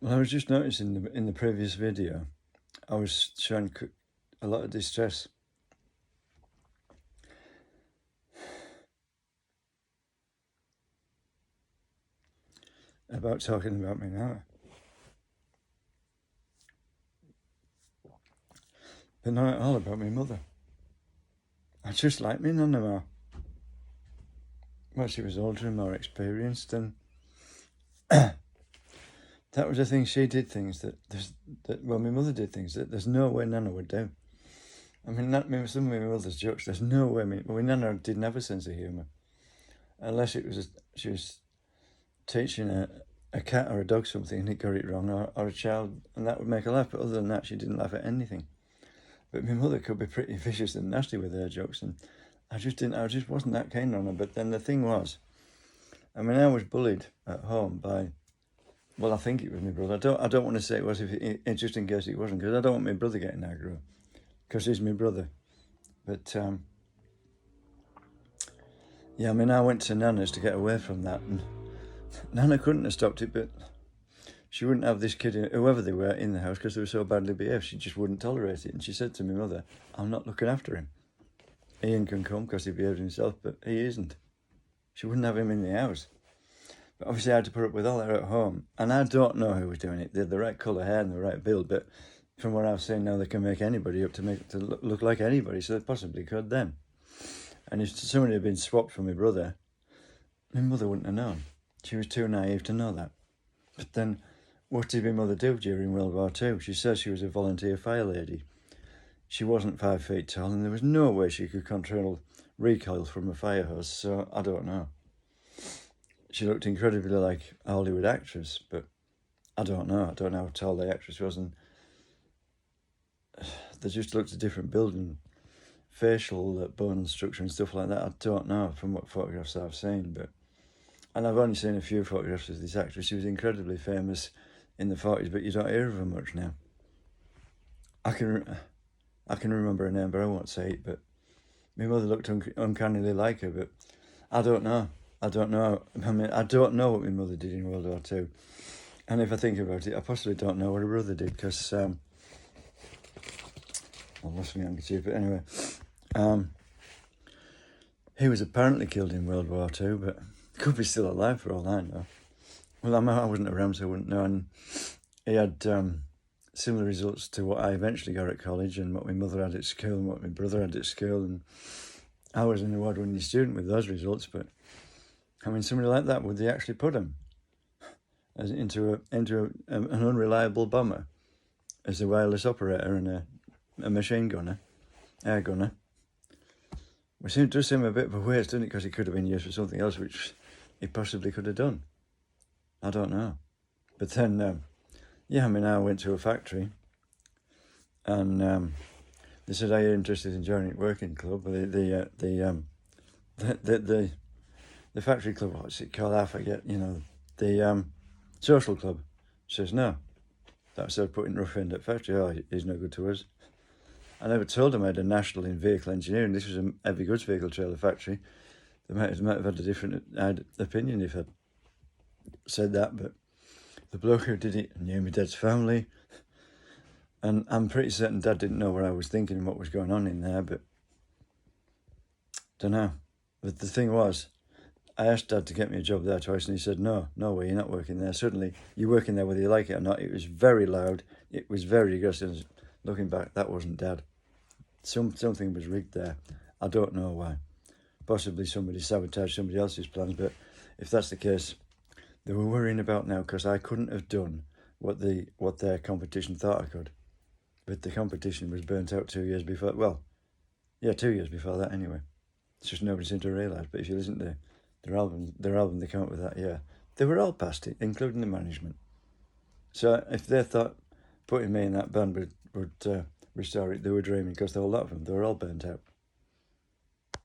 Well, I was just noticing in the previous video, I was showing a lot of distress. About talking about me now. But not at all about my mother. I just like me none more. Well, she was older and more experienced, and that was the thing. She did things well, my mother did things that there's no way Nana would do. I mean, some of my mother's jokes, there's no way. Nana didn't have a sense of humour, unless she was teaching a cat or a dog something and it got it wrong, or a child, and that would make her laugh. But other than that, she didn't laugh at anything. But my mother could be pretty vicious and nasty with her jokes, and I just wasn't that keen on her. But then the thing was, I mean, I was bullied at home by, well, I think it was my brother. I don't want to say it was, just in case it wasn't, because I don't want my brother getting aggro, because he's my brother. But yeah, I mean, I went to Nana's to get away from that, and Nana couldn't have stopped it, but she wouldn't have this kid, whoever they were, in the house because they were so badly behaved. She just wouldn't tolerate it. And she said to my mother, I'm not looking after him. Ian can come because he behaved himself, but he isn't. She wouldn't have him in the house. But obviously I had to put up with all that at home. And I don't know who was doing it. They had the right colour hair and the right build, but from what I've seen now, they can make anybody up to look like anybody, so they possibly could then. And if somebody had been swapped for my brother, my mother wouldn't have known. She was too naive to know that. But then, what did my mother do during World War II? She says she was a volunteer fire lady. She wasn't 5 feet tall, and there was no way she could control recoil from a fire hose, so I don't know. She looked incredibly like a Hollywood actress, but I don't know. I don't know how tall the actress was, and they just looked a different build and facial bone structure and stuff like that. I don't know from what photographs I've seen, and I've only seen a few photographs of this actress. She was incredibly famous in the 40s, but you don't hear of her much now. I can remember her name, but I won't say it. But my mother looked uncannily like her, but I don't know. I mean, I don't know what my mother did in World War II. And if I think about it, I possibly don't know what her brother did, because I lost my handkerchief. But anyway, he was apparently killed in World War II, but could be still alive for all I know. Well, I wasn't around, so I wouldn't know. And he had similar results to what I eventually got at college, and what my mother had at school, and what my brother had at school. And I was an award-winning student with those results. But I mean, somebody like that, would they actually put him into an unreliable bomber as a wireless operator and a machine gunner, air gunner? It does seem a bit of a waste, doesn't it? Because he could have been used for something else, which he possibly could have done. I don't know. But then, yeah, I mean, I went to a factory, and they said, "Are you interested in joining working club?" The factory club, what's it called? I forget. The social club. Says no. That said, putting rough end at factory. Oh, he's no good to us. I never told him I had a national in vehicle engineering. This was a heavy goods vehicle trailer factory. They might have had a different opinion if I'd said that, but the bloke who did it knew my dad's family, and I'm pretty certain Dad didn't know what I was thinking and what was going on in there, but don't know. But the thing was, I asked Dad to get me a job there twice, and he said, no way, you're not working there. Certainly, you're working there whether you like it or not. It was very loud. It was very aggressive. Looking back, that wasn't Dad. Something was rigged there. I don't know why. Possibly somebody sabotaged somebody else's plans, but if that's the case, they were worrying about now, because I couldn't have done what their competition thought I could. But the competition was burnt out 2 years before. Well, yeah, 2 years before that anyway. It's just nobody seemed to realise. But if you listen to their album they came up with that year, they were all past it, including the management. So if they thought putting me in that band would restore it, they were dreaming, because there were a lot of them. They were all burnt out.